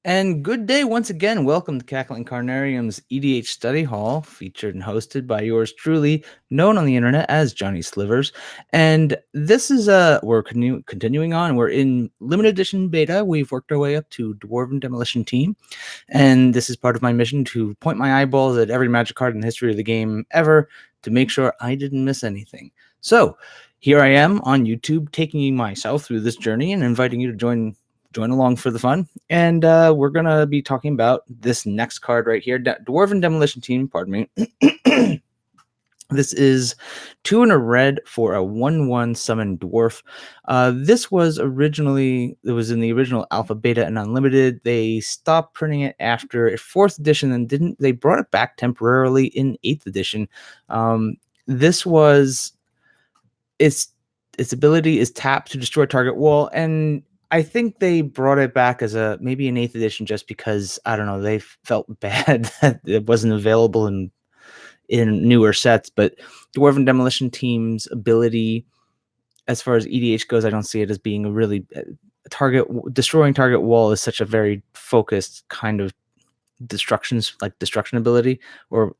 And good day once again. Welcome to Cackling Carnarium's EDH Study Hall, featured and hosted by yours truly, known on the internet as Johnny Slivers. And this is we're continuing on. We're in limited edition beta. We've worked our way up to Dwarven Demolition Team, and this is part of my mission to point my eyeballs at every Magic card in the history of the game ever to make sure I didn't miss anything. So here I am on YouTube, taking myself through this journey and inviting you to join along for the fun. And we're going to be talking about this next card right here, Dwarven Demolition Team, pardon me. This is 2 and a red for a 1/1 summon dwarf. This was originally, it was in the original alpha, beta, and unlimited. They stopped printing it after 4th edition and they brought it back temporarily in 8th edition. This was, its ability is tap to destroy target wall, and I think they brought it back as maybe an 8th edition just because, I don't know, they felt bad that it wasn't available in newer sets. But Dwarven Demolition Team's ability, as far as EDH goes, I don't see it as being a really destroying target wall is such a very focused kind of destruction ability, or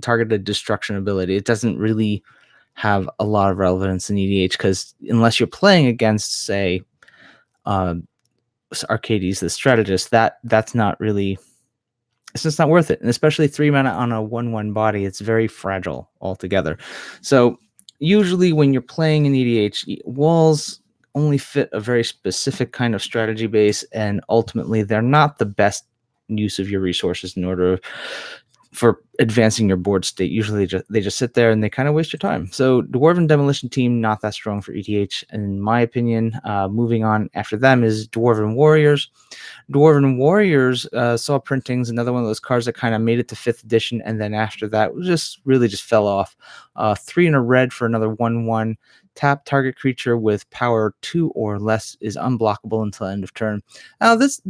targeted destruction ability. It doesn't really have a lot of relevance in EDH because unless you're playing against, say, Arcades the strategist, that's not really, it's just not worth it. And especially 3 mana on a 1/1 body, it's very fragile altogether. So usually when you're playing in EDH, walls only fit a very specific kind of strategy base, and ultimately they're not the best use of your resources in order for advancing your board state. Usually they just sit there and they kind of waste your time. So Dwarven Demolition Team, not that strong for EDH, in my opinion. Moving on after them is Dwarven Warriors. Dwarven Warriors saw printings, another one of those cards that kind of made it to 5th edition, and then after that just fell off. 3 and a red for another 1/1. Tap target creature with power 2 or less is unblockable until end of turn. Now this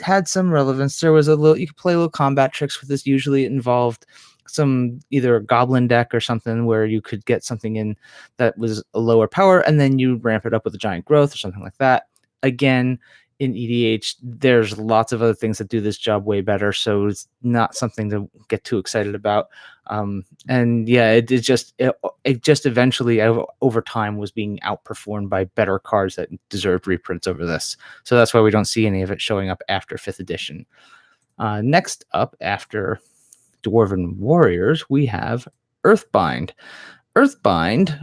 had some relevance. There was you could play little combat tricks with this. Usually it involved some either a goblin deck or something where you could get something in that was a lower power and then you ramp it up with a giant growth or something like that. Again, in EDH, there's lots of other things that do this job way better, so it's not something to get too excited about. And yeah, it just eventually over time was being outperformed by better cards that deserved reprints over this. So that's why we don't see any of it showing up after 5th edition. Next up, after Dwarven Warriors, we have Earthbind. Earthbind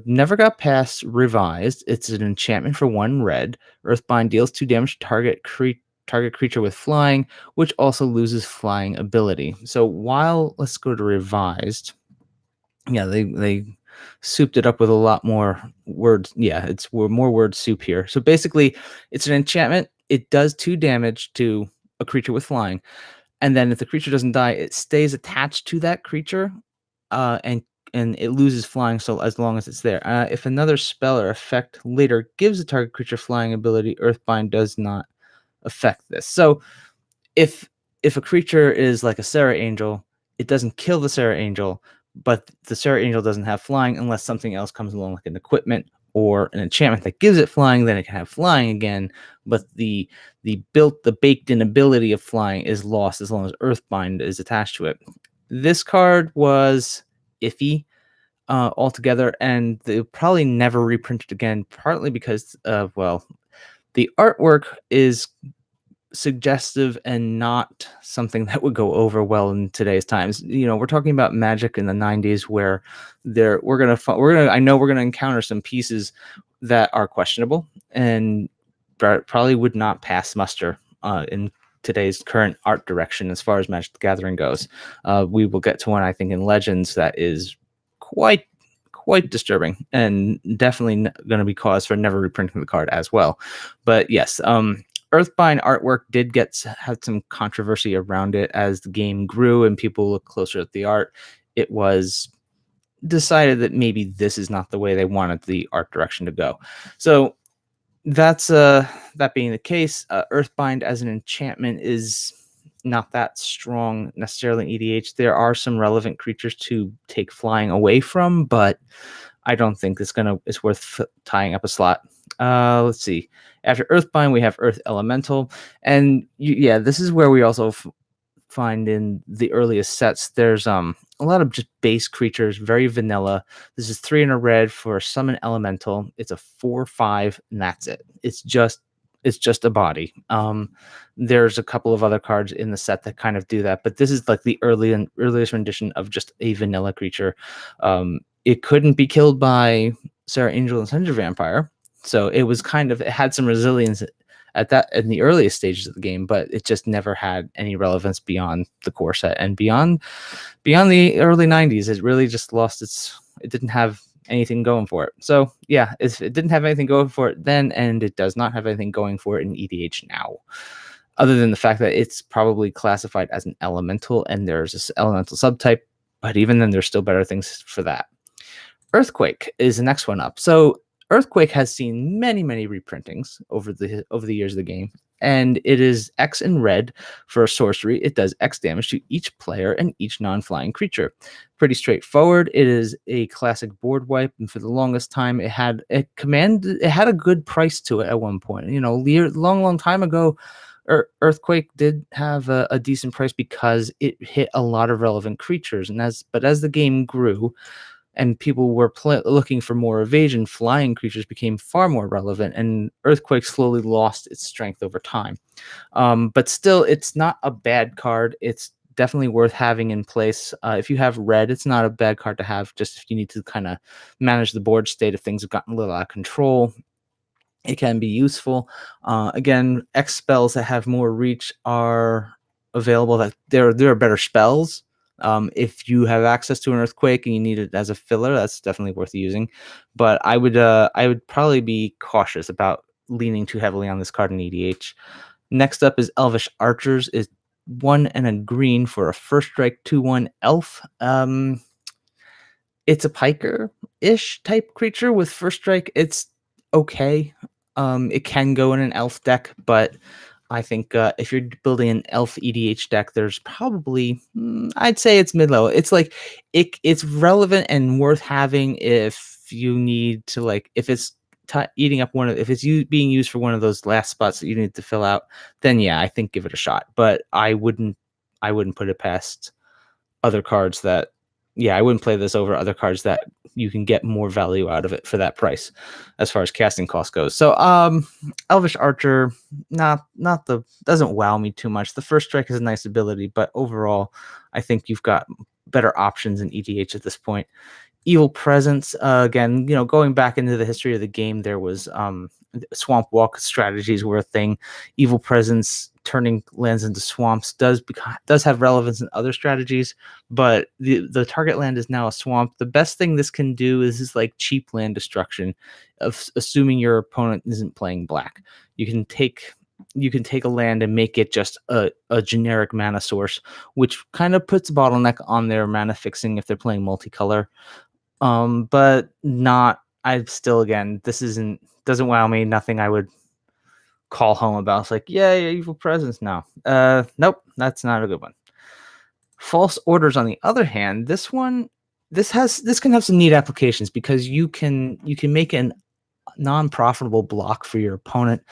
never got past revised. It's an enchantment for 1 red. Earthbind deals 2 damage to target creature with flying, which also loses flying ability. So let's go to revised. Yeah, they souped it up with a lot more words. Yeah, we're more word soup here. So basically, it's an enchantment. It does 2 damage to a creature with flying, and then if the creature doesn't die, it stays attached to that creature, and it loses flying so as long as it's there. If another spell or effect later gives a target creature flying ability, Earthbind does not affect this. So if a creature is like a Serra Angel, it doesn't kill the Serra Angel, but the Serra Angel doesn't have flying unless something else comes along, like an equipment or an enchantment that gives it flying. Then it can have flying again, but the baked-in ability of flying is lost as long as Earthbind is attached to it. This card was iffy altogether, and they'll probably never reprint it again, partly because the artwork is suggestive and not something that would go over well in today's times. We're talking about Magic in the 90s, where we're gonna encounter some pieces that are questionable and probably would not pass muster in today's current art direction as far as Magic the Gathering goes. We will get to one, I think, in Legends that is quite disturbing and definitely going to be cause for never reprinting the card as well. But yes, Earthbind artwork did had some controversy around it as the game grew and people looked closer at the art. It was decided that maybe this is not the way they wanted the art direction to go. So that's that being the case, Earthbind as an enchantment is not that strong necessarily in EDH. There are some relevant creatures to take flying away from, but I don't think it's worth tying up a slot. Let's see. After Earthbind, we have Earth Elemental, and yeah, this is where we also find in the earliest sets. There's a lot of just base creatures, very vanilla. This is 3 in a red for Summon Elemental. It's a 4/5, and that's it. It's just a body. There's a couple of other cards in the set that kind of do that, but this is like the earliest rendition of just a vanilla creature. It couldn't be killed by Sarah Angel and Cinder Vampire, so it had some resilience at that in the earliest stages of the game, but it just never had any relevance beyond the core set and beyond the early 90s. It really just lost it didn't have anything going for it. So yeah, it didn't have anything going for it then, and it does not have anything going for it in EDH now, other than the fact that it's probably classified as an elemental and there's this elemental subtype, but even then there's still better things for that. Earthquake is the next one up. So Earthquake has seen many reprintings over the years of the game, and it is X in red for a sorcery. It does X damage to each player and each non-flying creature. Pretty straightforward. It is a classic board wipe, and for the longest time, it had a good price to it at one point. Long time ago, Earthquake did have a decent price because it hit a lot of relevant creatures, but as the game grew and people were looking for more evasion, flying creatures became far more relevant, and Earthquake slowly lost its strength over time. But still, it's not a bad card. It's definitely worth having in place. If you have red, it's not a bad card to have, just if you need to kind of manage the board state if things have gotten a little out of control. It can be useful. Again, X spells that have more reach are available. That there are better spells. If you have access to an Earthquake and you need it as a filler, that's definitely worth using. But I would probably be cautious about leaning too heavily on this card in EDH. Next up is Elvish Archers. Is 1 and a green for a first strike 2/1 elf. It's a piker-ish type creature with first strike. It's okay. It can go in an elf deck, but I think if you're building an elf EDH deck, there's probably I'd say it's mid-level. It's like it's relevant and worth having if you need to, like, if it's eating up if it's being used for one of those last spots that you need to fill out, then yeah, I think give it a shot. But I wouldn't put it past other cards that, yeah, I wouldn't play this over other cards that you can get more value out of it for that price as far as casting cost goes. So Elvish Archer, doesn't wow me too much. The first strike is a nice ability, but overall I think you've got better options in EDH at this point. Evil Presence, again, going back into the history of the game, there was swamp walk strategies were a thing. Evil Presence, turning lands into swamps, does have relevance in other strategies, but the target land is now a swamp. The best thing this can do is like cheap land destruction, of assuming your opponent isn't playing black. You can take a land and make it just a generic mana source, which kind of puts a bottleneck on their mana fixing if they're playing multicolor. But not. I still, again, doesn't wow me. Nothing I would call home about. It's like, yeah, Evil Presence. No, nope, that's not a good one. False Orders, on the other hand, this can have some neat applications because you can make a non-profitable block for your opponent.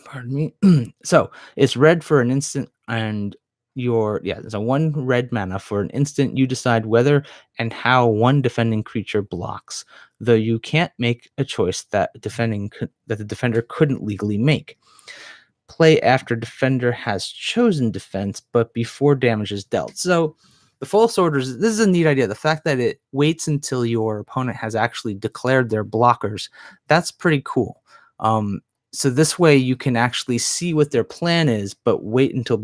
Pardon me. So it's red for an instant, and there's a 1 red mana for an instant. You decide whether and how one defending creature blocks, though you can't make a choice that the defender couldn't legally make. Play after defender has chosen defense, but before damage is dealt. So the False Orders, this is a neat idea. The fact that it waits until your opponent has actually declared their blockers, that's pretty cool. So this way you can actually see what their plan is, but wait until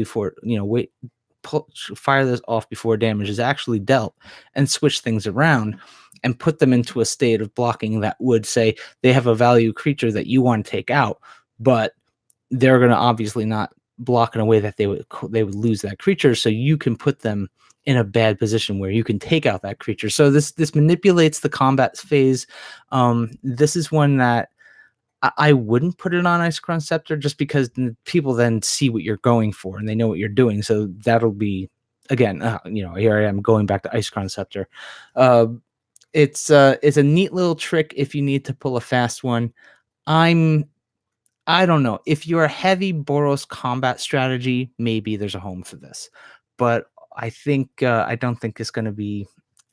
fire this off before damage is actually dealt, and switch things around and put them into a state of blocking that would say they have a value creature that you want to take out, but they're going to obviously not block in a way that they would lose that creature. So you can put them in a bad position where you can take out that creature. So this manipulates the combat phase. This is one that I wouldn't put it on Icecrown Scepter, just because people then see what you're going for and they know what you're doing. So that'll be, again, here I am going back to Icecrown Scepter. It's a neat little trick if you need to pull a fast one. I don't know. If you're a heavy Boros combat strategy, maybe there's a home for this. But I don't think it's going to be.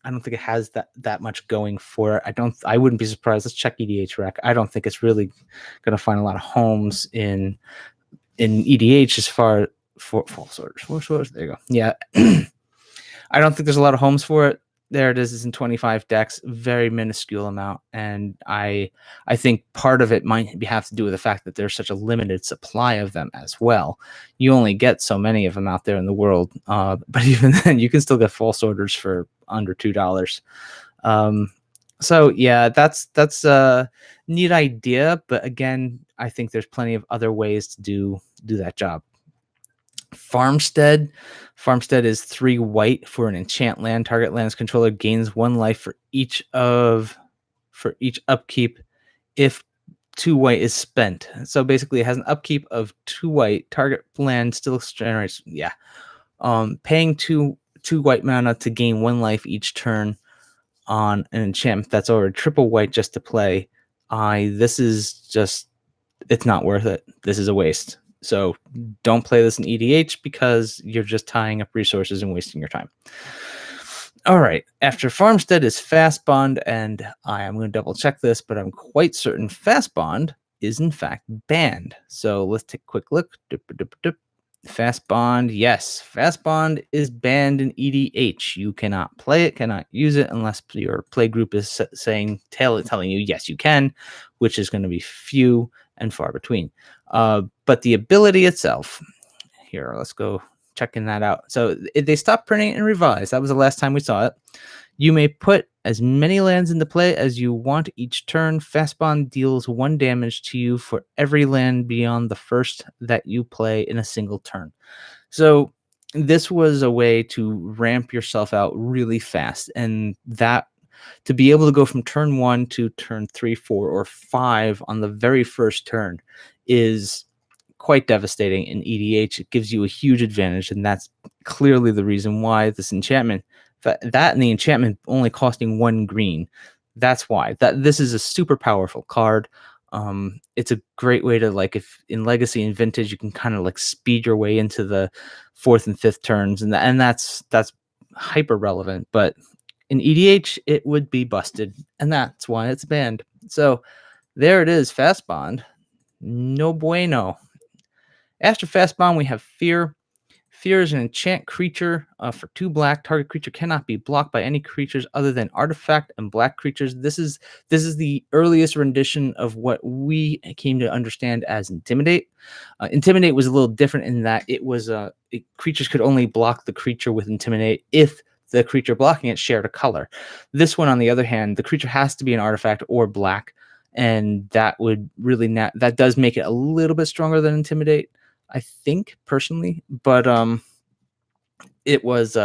I don't think it has that much going for it. I wouldn't be surprised. Let's check EDH rec. I don't think it's really going to find a lot of homes in EDH as far for false orders. False orders. There you go. Yeah. I don't think there's a lot of homes for it. There it is. It's in 25 decks, very minuscule amount, and I think part of it might have to do with the fact that there's such a limited supply of them as well. You only get so many of them out there in the world, but even then, you can still get false orders for under $2. So yeah, that's a neat idea, but again, I think there's plenty of other ways to do that job. Farmstead is 3 white for an enchant land. Target land's controller gains 1 life for each upkeep if 2 white is spent. So basically it has an upkeep of 2 white. Target land still generates paying 2 white mana to gain 1 life each turn on an enchantment that's over triple white just to play. This is just, it's not worth it. This is a waste. So don't play this in EDH because you're just tying up resources and wasting your time. All right. After Farmstead is Fast Bond, and I am going to double check this, but I'm quite certain Fast Bond is in fact banned. So let's take a quick look. Fast Bond, yes, Fast Bond is banned in EDH. You cannot play it, cannot use it unless your play group is telling you yes, you can, which is going to be few and far between. But the ability itself, here, let's go checking that out. So they stopped printing it and revised. That was the last time we saw it. You may put as many lands into play as you want each turn. Fast Bond deals 1 damage to you for every land beyond the first that you play in a single turn. So this was a way to ramp yourself out really fast, and that to be able to go from turn 1 to turn 3, 4, or 5 on the very first turn is quite devastating in EDH. It gives you a huge advantage, and that's clearly the reason why this enchantment, that and the enchantment only costing 1 green, that's why this is a super powerful card. It's a great way to, like, if in Legacy and Vintage, you can kind of like speed your way into the 4th and 5th turns, and that's hyper relevant. But in EDH, it would be busted, and that's why it's banned. So there it is, Fast Bond. No bueno. After Fast Bond, we have Fear. Fear is an enchant creature for 2 black. Target creature cannot be blocked by any creatures other than artifact and black creatures. This is the earliest rendition of what we came to understand as Intimidate. Intimidate was a little different in that it was creatures could only block the creature with Intimidate if the creature blocking it shared a color. This one, on the other hand, the creature has to be an artifact or black, and that would really that does make it a little bit stronger than Intimidate, I think, personally. But it was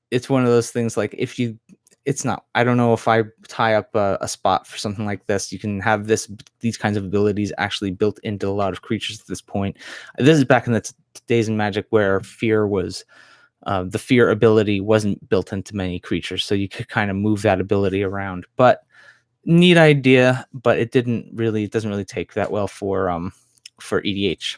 it's one of those things, like, if you, it's not, I don't know if I tie up a spot for something like this, you can have these kinds of abilities actually built into a lot of creatures at this point. This is back in the days in Magic where Fear was the Fear ability wasn't built into many creatures, so you could kind of move that ability around. But neat idea, but it doesn't really take that well for EDH.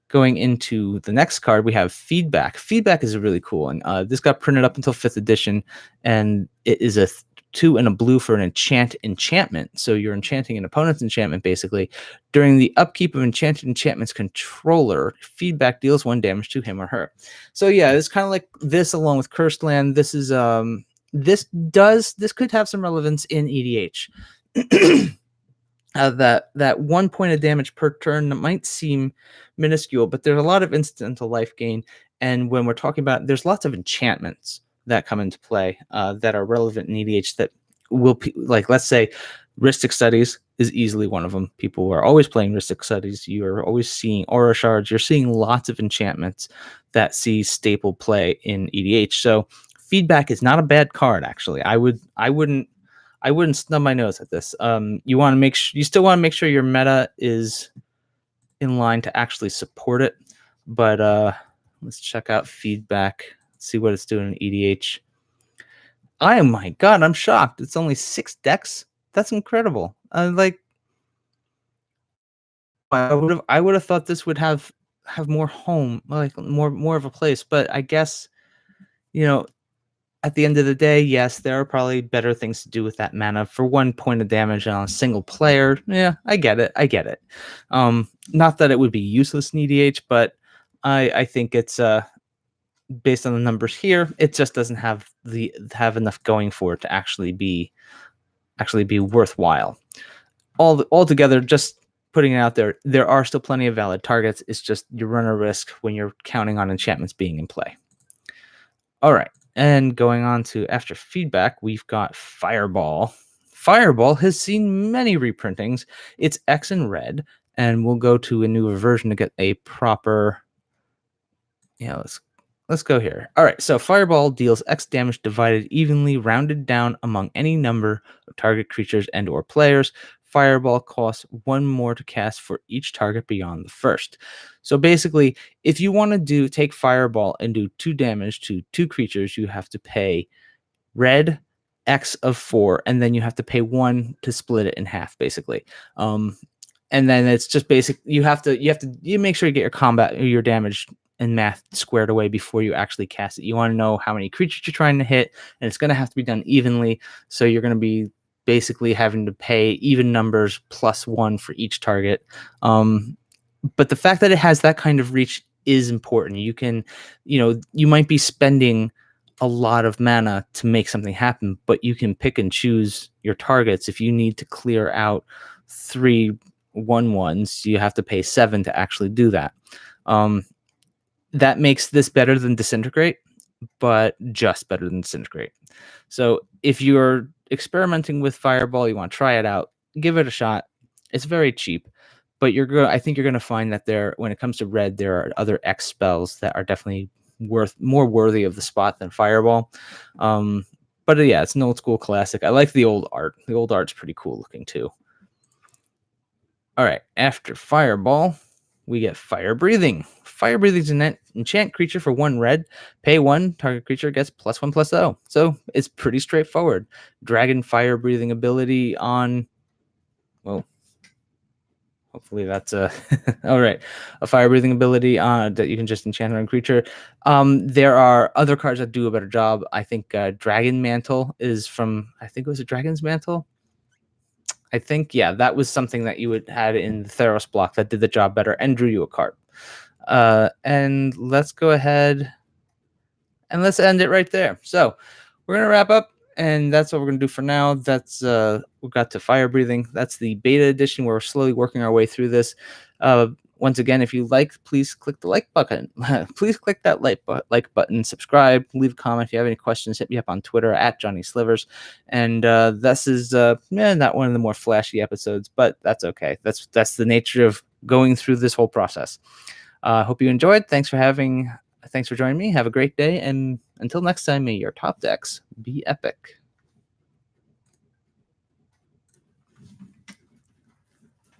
Going into the next card, we have Feedback. Feedback is a really cool one. This got printed up until 5th edition, and it is a 2 and a blue for an enchantment. So you're enchanting an opponent's enchantment, basically. During the upkeep of enchanted enchantment's controller, Feedback deals 1 damage to him or her. So yeah, it's kind of like this along with Cursed Land. This is this could have some relevance in EDH. That 1 point of damage per turn might seem minuscule, but there's a lot of incidental life gain. And when we're talking about, there's lots of enchantments that come into play that are relevant in EDH that will, like, let's say Rhystic Studies is easily one of them. People are always playing Rhystic Studies. You're always seeing Aura Shards. You're seeing lots of enchantments that see staple play in EDH. So Feedback is not a bad card, actually. I wouldn't snub my nose at this. You still want to make sure your meta is in line to actually support it. But let's check out Feedback, see what it's doing in EDH. Oh my god, I'm shocked. It's only 6 decks? That's incredible. Like, I would have thought this would have more home, like, more of a place, but I guess, you know, at the end of the day, yes, there are probably better things to do with that mana. For 1 point of damage on a single player, yeah, I get it, I get it. Not that it would be useless in EDH, but I think it's, based on the numbers here, it just doesn't have enough going for it to actually be worthwhile. Altogether, just putting it out there, there are still plenty of valid targets. It's just you run a risk when you're counting on enchantments being in play. All right, and going on to after feedback, we've got Fireball. Fireball has seen many reprintings. It's X and red, and we'll go to a newer version to get a proper. Yeah, let's go here. All right, so Fireball deals X damage divided evenly, rounded down among any number of target creatures and/or players. Fireball costs 1 more to cast for each target beyond the first. So basically, if you want to take Fireball and do 2 damage to 2 creatures, you have to pay red X of 4, and then you have to pay 1 to split it in half, basically. And then it's just basic. You make sure you get your combat or your damage and math squared away before you actually cast it. You want to know how many creatures you're trying to hit, and it's going to have to be done evenly. So you're going to be basically having to pay even numbers plus 1 for each target. But the fact that it has that kind of reach is important. You might be spending a lot of mana to make something happen, but you can pick and choose your targets. If you need to clear out 3 1/1s, you have to pay 7 to actually do that. That makes this better than Disintegrate, but just better than Disintegrate. So if you're experimenting with Fireball, you want to try it out, give it a shot. It's very cheap, but I think you're going to find that when it comes to red, there are other X spells that are definitely more worthy of the spot than Fireball. But yeah, it's an old school classic. I like the old art. The old art's pretty cool looking too. All right, after Fireball, we get Firebreathing. Firebreathing is an enchant creature for 1 red. Pay 1, target creature gets +1/+0. So it's pretty straightforward. Dragon Firebreathing ability on. Well, hopefully that's a. All right, a Firebreathing ability that you can just enchant on a creature. There are other cards that do a better job. I think Dragon Mantle is from. I think it was a Dragon's Mantle. I think, yeah, that was something that you had in the Theros block that did the job better and drew you a card. And let's go ahead and let's end it right there. So we're going to wrap up, and that's what we're going to do for now. That's we got to Firebreathing. That's the beta edition. We're slowly working our way through this. Once again, if you like, please click the like button. Please click that like button, subscribe, leave a comment. If you have any questions, hit me up on Twitter at Johnny Slivers. And this is not one of the more flashy episodes, but that's okay. That's the nature of going through this whole process. Hope you enjoyed. Thanks for joining me. Have a great day, and until next time, may your top decks be epic.